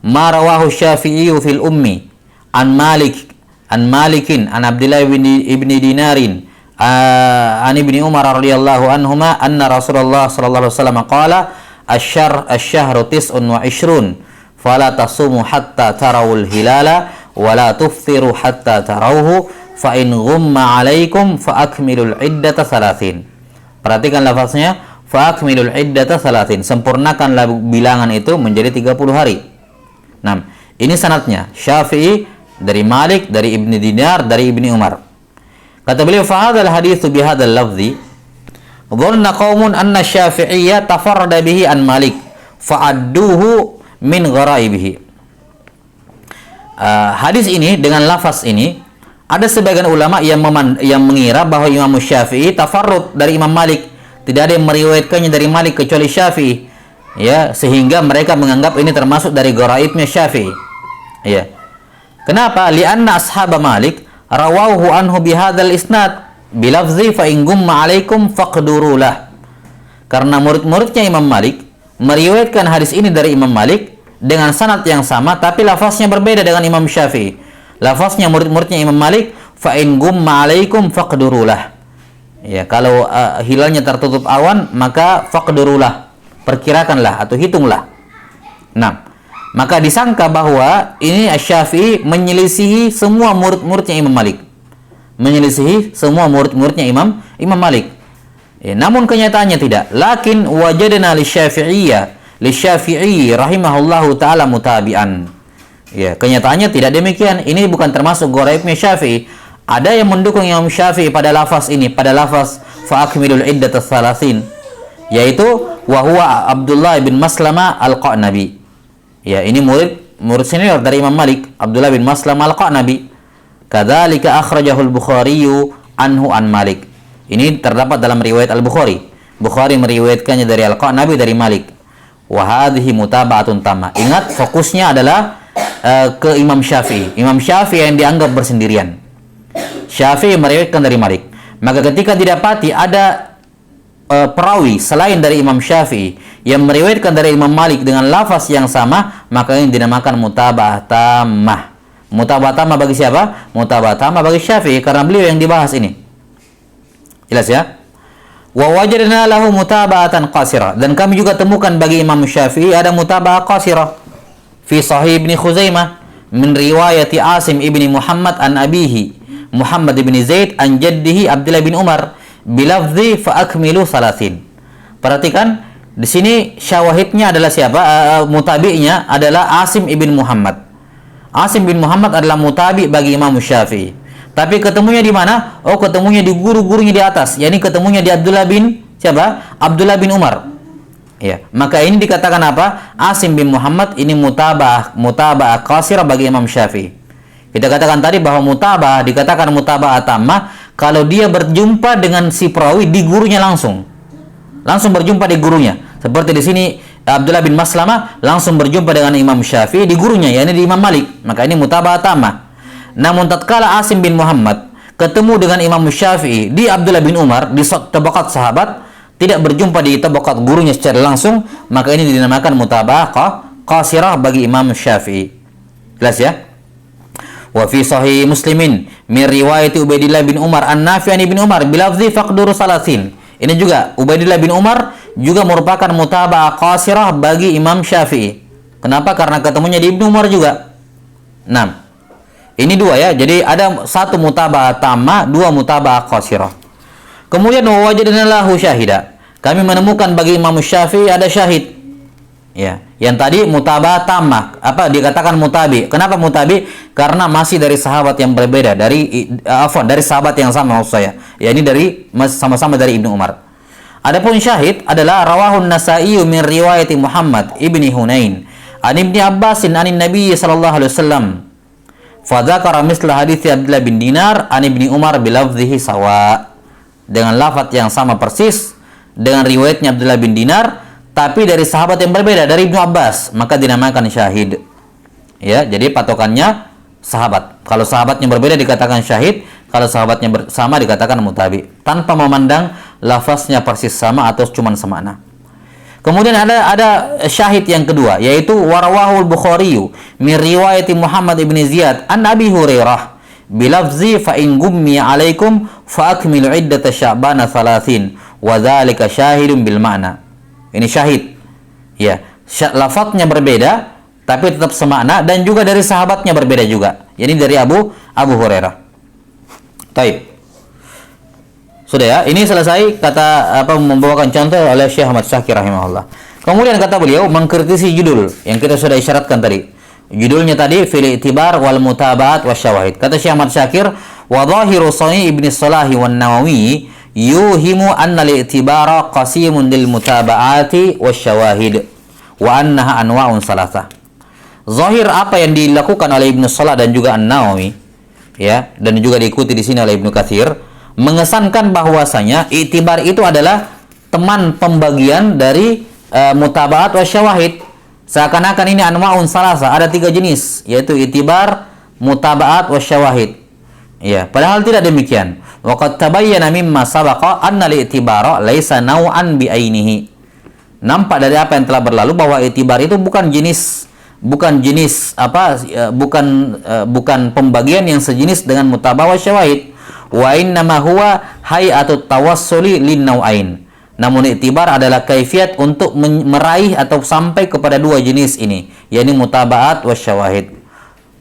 Ma rawahu Syafi'i fil ummi an Malikin an Abdullah ibn Dinarin an Ibni Umar radhiyallahu anhuma anna Rasulullah sallallahu alaihi wasallam qala asyhru tis'un wa ishrun fala tasumu hatta tarawul hilala wa la tuftiru hatta tarawhu fa in ghumma alaikum fa akmilul iddata 30. Perhatikan lafaznya, fa akmilul iddata 30, sempurnakanlah bilangan itu menjadi 30 hari. Nah, ini sanadnya Syafi'i dari Malik, dari Ibnu Dinar, dari Ibni Umar. Kata beliau, fa hadzal haditsu bi hadzal lafzi, dhanna qaumun anna Syafi'iyya tafarrada bihi an Malik fa'adduhu min gharaibihi. Hadis ini dengan lafaz ini, ada sebagian ulama yang mengira bahwa Imam Syafi'i tafarrud dari Imam Malik, tidak ada yang meriwayatkannya dari Malik kecuali Syafi'i, ya, sehingga mereka menganggap ini termasuk dari gharaibnya Syafi'i, ya. Kenapa? Lianna ashab Malik rawahu anhu bihadzal isnad bilafzi fa in gumma alaikum faqdurulah. Karena murid-muridnya Imam Malik meriwayatkan hadis ini dari Imam Malik dengan sanad yang sama, tapi lafaznya berbeda dengan Imam Syafi'i. Lafaznya murid-muridnya Imam Malik, fa in gumma alaikum faqdurulah. Ya, kalau hilalnya tertutup awan, maka faqdurulah, perkirakanlah atau hitunglah. Nah, maka disangka bahwa ini Asy-Syafi'i menyelisihi semua murid-muridnya Imam Malik. Menyelisihi semua murid-muridnya Imam Malik. Ya, namun kenyataannya tidak. Lakin wajadna Lisyafi'i rahimahullahu ta'ala mutabi'an. Ya, kenyataannya tidak demikian. Ini bukan termasuk gharaibnya Syafi'i. Ada yang mendukung Imam Syafi'i pada lafaz ini, pada lafaz fa akmilul iddat ats-tsalatsin, yaitu wa huwa Abdullah bin Maslamah al-Qanabi. Ya, ini murid senior dari Imam Malik, Abdullah bin Maslamah al-Qanabi. Kadzalika akhrajahu al-Bukhari anhu an Malik. Ini terdapat dalam riwayat Al-Bukhari. Bukhari meriwayatkannya dari Al-Qanabi dari Malik. Wa hadhihi mutaba'atun tamma. Ingat, fokusnya adalah ke Imam Syafi'i. Imam Syafi'i yang dianggap bersendirian. Syafi'i meriwayatkan dari Malik. Maka ketika didapati ada perawi selain dari Imam Syafi'i yang meriwayatkan dari Imam Malik dengan lafaz yang sama, maka ini dinamakan mutaba'ah tammah. Mutaba'ah tammah bagi siapa? Mutaba'ah tammah bagi Syafi'i, karena beliau yang dibahas ini. Jelas ya? Wa wajadna lahu mutaba'atan qasirah, dan kami juga temukan bagi Imam Syafi'i ada mutaba'ah qasirah fi Sahih Ibnu Khuzaimah min riwayati Asim ibni Muhammad an abihi Muhammad ibn Zaid an jaddihi Abdullah bin Umar bilafzi fa akmilu salasin. Perhatikan di sini syawahidnya adalah siapa? Mutabi'nya adalah Asim ibn Muhammad. Asim bin Muhammad adalah mutabi bagi Imam Syafi'i. Tapi ketemunya di mana? Oh, ketemunya di guru-gurunya di atas. Yani ketemunya di Abdullah bin siapa? Abdullah bin Umar. Ya, maka ini dikatakan apa? Asim bin Muhammad ini mutaba'ah qasirah bagi Imam Syafi'i. Kita katakan tadi bahwa mutaba'ah dikatakan mutaba'ah tammah kalau dia berjumpa dengan si perawi di gurunya langsung berjumpa di gurunya. Seperti di sini Abdullah bin Maslamah langsung berjumpa dengan Imam Syafi'i di gurunya, yakni di Imam Malik. Maka ini mutaba'ah tammah. Namun tatkala Asim bin Muhammad ketemu dengan Imam Syafi'i di Abdullah bin Umar di tabaqat sahabat, tidak berjumpa di tabaqat gurunya secara langsung, maka ini dinamakan mutaba'ah qasirah bagi Imam Syafi'i. Jelas ya? Wa fi sahih Muslimin min riwayat Ubaidillah bin Umar an-Nafi' an Ibnu Umar bilafzi faqduru salasin. Ini juga Ubaidillah bin Umar juga merupakan mutaba'ah qasirah bagi Imam Syafi'i. Kenapa? Karena ketemunya di Ibnu Umar juga. Nah, ini dua ya. Jadi ada satu mutaba'ah tammah, dua mutaba'ah qasirah. Kemudian wajadna lahu syahida. Kami menemukan bagi Imam Syafi'i ada syahid. Ya, yang tadi mutaba'ah tammah, apa dikatakan mutabi? Kenapa mutabi? Karena masih dari sahabat yang berbeda, dari sahabat yang sama maksud saya. Ya, ini dari sama-sama dari Ibnu Umar. Adapun syahid adalah rawahun Nasa'i min riwayati Muhammad ibni Hunain an Ibni Abbasin anin Nabi sallallahu alaihi wasallam. Fa dzakara misla hadits Abdullah bin Dinar an Ibni Umar bilafzihi sawa. Dengan lafaz yang sama persis dengan riwayatnya Abdullah bin Dinar, tapi dari sahabat yang berbeda, dari Ibnu Abbas, maka dinamakan syahid. Ya, jadi patokannya sahabat. Kalau sahabatnya berbeda dikatakan syahid, kalau sahabatnya sama dikatakan mutabi, tanpa memandang lafaznya persis sama atau cuma semakna. Kemudian ada syahid yang kedua, yaitu warawahul Bukhari min riwayati Muhammad ibn Ziyad an Abi Hurairah bilafzi fa in gummi alaikum fa akmilu iddata Sya'bana 30 wa dzalika syahidun bil ma'na. Ini syahid. Ya, lafaznya berbeda tapi tetap semakna, dan juga dari sahabatnya berbeda juga. Ini dari Abu Hurairah. Taib. Sudah ya, ini selesai membawakan contoh oleh Syekh Ahmad Syakir rahimahullah. Kemudian kata beliau mengkritisi judul yang kita sudah isyaratkan tadi. Judulnya tadi fil i'tibar wal mutaba'at wasyawahid. Kata Syekh Ahmad Syakir, wa dhahiru Sani Ibnu Salah wan Nawawi yuhimu anna al-i'tibara qasimun lil mutaba'ati wasyawahid wa annaha anwa'un salasah. Zahir apa yang dilakukan oleh Ibnu Salah dan juga An-Nawawi, ya, dan juga diikuti di sini oleh Ibnu Katsir, mengesankan bahwasanya i'tibar itu adalah teman pembagian dari mutaba'at wa syawahid. Seakan-akan ini anwa'un salasa, ada 3 jenis, yaitu i'tibar, mutaba'at wa syawahid. Ya, padahal tidak demikian. Wa qad tabayyana mimma sabaqa anna al-i'tibara laisa naw'an bi ainihi. Nampak dari apa yang telah berlalu bahwa i'tibar itu bukan jenis bukan pembagian yang sejenis dengan mutaba'ah wa syawahid. Wa innama huwa hay'atut tawassuli lin naw'ain. Namun i'tibar adalah kaifiat untuk meraih atau sampai kepada 2 jenis ini, yakni mutaba'at wa syawahid.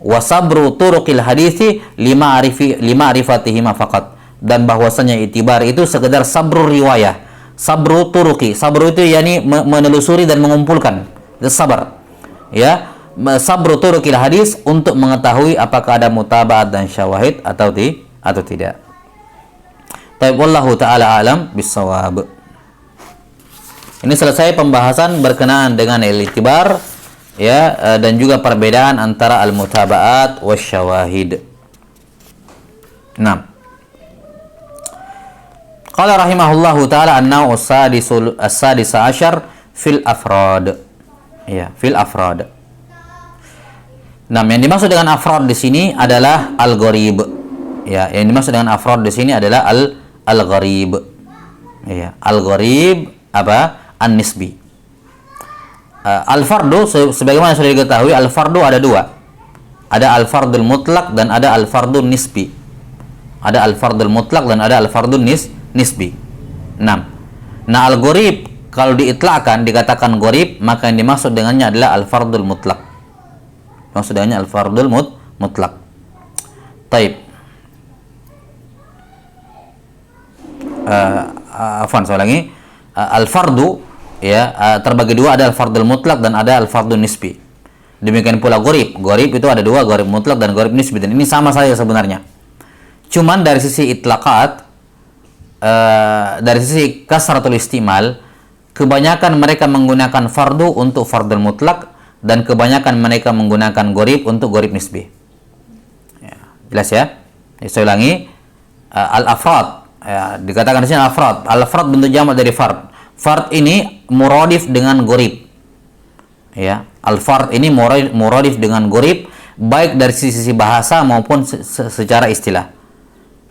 Wa sabru turuqil hadithi lima arifatihima faqat. Dan bahwasanya i'tibar itu sekedar sabru riwayah, sabru turuqi. Sabru itu yakni menelusuri dan mengumpulkan, itu sabar. Ya, sabru turuqil hadis untuk mengetahui apakah ada mutaba'at dan syawahid atau tidak. Baik, wallahu taala alam bisawab. Ini selesai pembahasan berkenaan dengan al-i'tibar, ya, dan juga perbedaan antara al-mutaba'at wasyawahid. Nah, qala rahimahullahu taala an-naw' as-sadis asyar fil afrad. Ya, fil afrad. Nah, yang dimaksud dengan afrad di sini adalah al-gharib. Ya, yang dimaksud dengan afrad di sini adalah al-gharib. Ya, al-gharib apa? An-nisbi. Al-fardu sebagaimana sudah diketahui, al-fardu ada 2. Ada al-fardul mutlak dan ada al-fardun nisbi. Ada al-fardul mutlak dan ada al-fardun nisbi. 6. Nah, al-gharib kalau diitlakkan dikatakan gharib, maka yang dimaksud dengannya adalah al-fardul mutlak. Maksud dengannya al-fardul mutlak. Taib. Saya ulangi. Al-fardu, ya, terbagi 2, ada al-fardul mutlak dan ada al-fardun nisbi. Demikian pula gharib. Gharib itu ada 2, gharib mutlak dan gharib nisbi, dan ini sama saja sebenarnya. Cuman dari sisi itlaqat, dari sisi kasratul istimal, kebanyakan mereka menggunakan fardu untuk fardul mutlak dan kebanyakan mereka menggunakan gharib untuk gharib nisbi. Ya, jelas ya? Saya ulangi, al-afrad, ya, dikatakan di sini al-afrad. Al-afrad bentuk jamak dari fard. Fard ini muradif dengan gharib. Ya, al-fard ini muradif dengan gharib, baik dari sisi bahasa maupun secara istilah.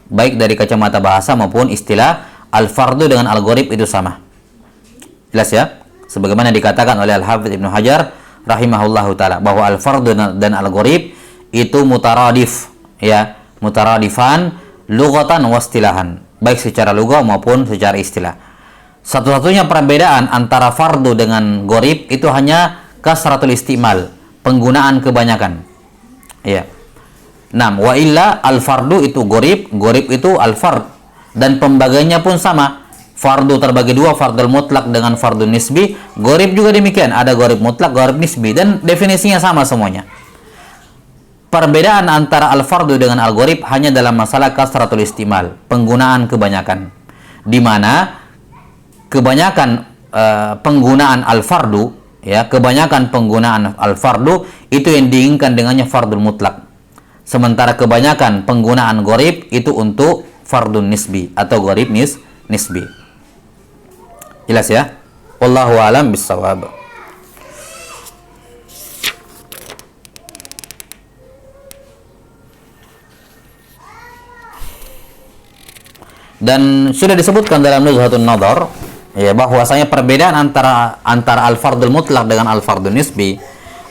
Baik dari kacamata bahasa maupun istilah, al-fardu dengan al-gharib itu sama. Jelas ya? Sebagaimana dikatakan oleh Al-Hafidz Ibnu Hajar rahimahullahu taala bahwa al-fardu dan al-gharib itu mutaradif, ya, mutaradifan lughatan wa istilahan, baik secara lugah maupun secara istilah. Satu-satunya perbedaan antara fardu dengan gharib itu hanya kasratul istimal, penggunaan kebanyakan. Ya. Nah, wa illa al-fardu itu gharib, gharib itu al-fard, dan pembagiannya pun sama. Fardu terbagi 2, fardul mutlak dengan fardun nisbi. Gharib juga demikian, ada gharib mutlak, gharib nisbi, dan definisinya sama semuanya. Perbedaan antara al-fardu dengan al-gharib hanya dalam masalah kasratul istimal, penggunaan kebanyakan. Di mana kebanyakan penggunaan al-fardu, ya, kebanyakan penggunaan al-fardu itu yang diinginkan dengannya fardul mutlak. Sementara kebanyakan penggunaan gharib itu untuk fardun nisbi atau gharib nisbi. Jelas ya? Wallahu a'lam bissawab. Dan sudah disebutkan dalam Nuzhatun Nadhar, ya, bahwasanya perbedaan antara al-fardul mutlak dengan al-fardun nisbi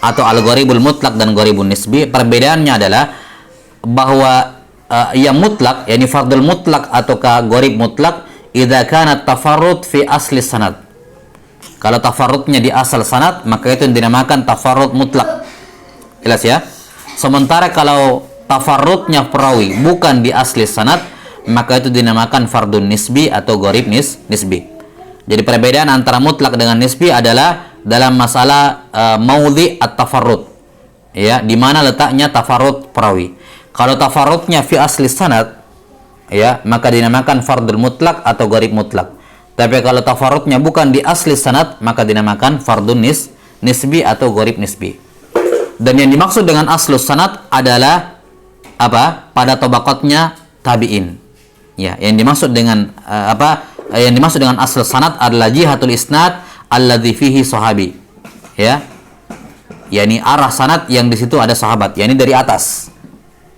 atau al-gharibul mutlak dan gharibun nisbi, perbedaannya adalah bahwa yang mutlak, yakni fardul mutlak ataukah gharib mutlak, idza kana tafarrud fi asli sanad. Kalau tafarrudnya di asal sanad, maka itu dinamakan tafarrud mutlak. Jelas ya? Sementara kalau tafarrudnya perawi bukan di asli sanad, maka itu dinamakan fardun nisbi atau gharib nisbi. Jadi perbedaan antara mutlak dengan nisbi adalah dalam masalah maudhi at-tafarrud. Ya, di mana letaknya tafarrud perawi. Kalau tafarrudnya fi asli sanad, ya, maka dinamakan fardul mutlak atau gharib mutlak. Tapi kalau tafarrudnya bukan di asli sanad, maka dinamakan fardun nisbi atau gharib nisbi. Dan yang dimaksud dengan aslus sanad adalah apa? Pada tabaqatnya tabi'in. Ya, yang dimaksud dengan yang dimaksud dengan aslus sanad adalah jihatul isnad alladzi fihi sahabi. Ya. yakni arah sanad yang di situ ada sahabat, yakni dari atas.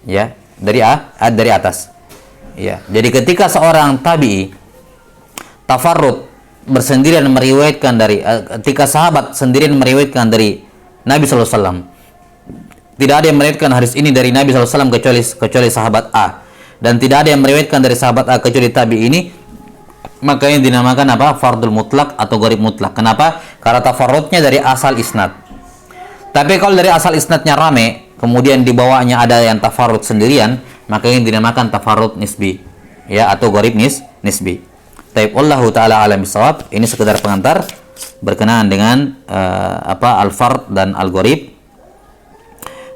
Ya, dari atas. Ya, jadi ketika seorang tabi'i tafarrud bersendirian meriwayatkan dari ketika sahabat sendirian meriwayatkan dari Nabi sallallahu alaihi wasallam. Tidak ada yang meriwayatkan hadis ini dari Nabi sallallahu alaihi wasallam kecuali sahabat A, dan tidak ada yang meriwayatkan dari sahabat A kecuali tabi'i ini, maka ini dinamakan apa? Fardul mutlak atau gharib mutlak. Kenapa? Karena tafarrudnya dari asal isnad. Tapi kalau dari asal isnadnya rame, kemudian di bawahnya ada yang tafarrud sendirian, maka ini dinamakan tafarrud nisbi, ya, atau gharib nisbi. Taib, wallahu taala alam bisawab. Ini sekedar pengantar berkenaan dengan al-fard dan al-gharib.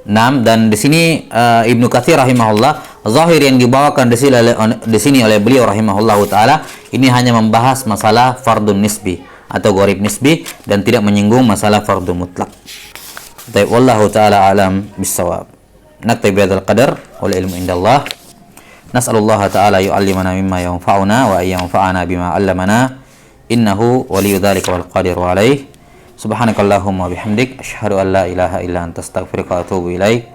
6, dan di sini Ibnu Katsir rahimahullah, zahir yang dibawakan di sini oleh beliau rahimahullah taala, ini hanya membahas masalah fardun nisbi atau gharib nisbi dan tidak menyinggung masalah fardun mutlak. Taib, wallahu taala alam bisawab. Naktabi bihadzal qadar wal ilmu indallah. Nas'alullah ta'ala yu'allimana mimma yanfa'una wa yanfa'ana bima 'allamana, innahu waliyyu dzalika wal qadiru 'alaihi. Subhanakallahumma bihamdik asyhadu an la ilaha illa anta astaghfiruka wa atubu ilaik.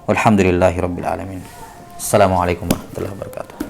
Walhamdulillahi rabbil alamin. Assalamualaikum warahmatullahi wabarakatuh.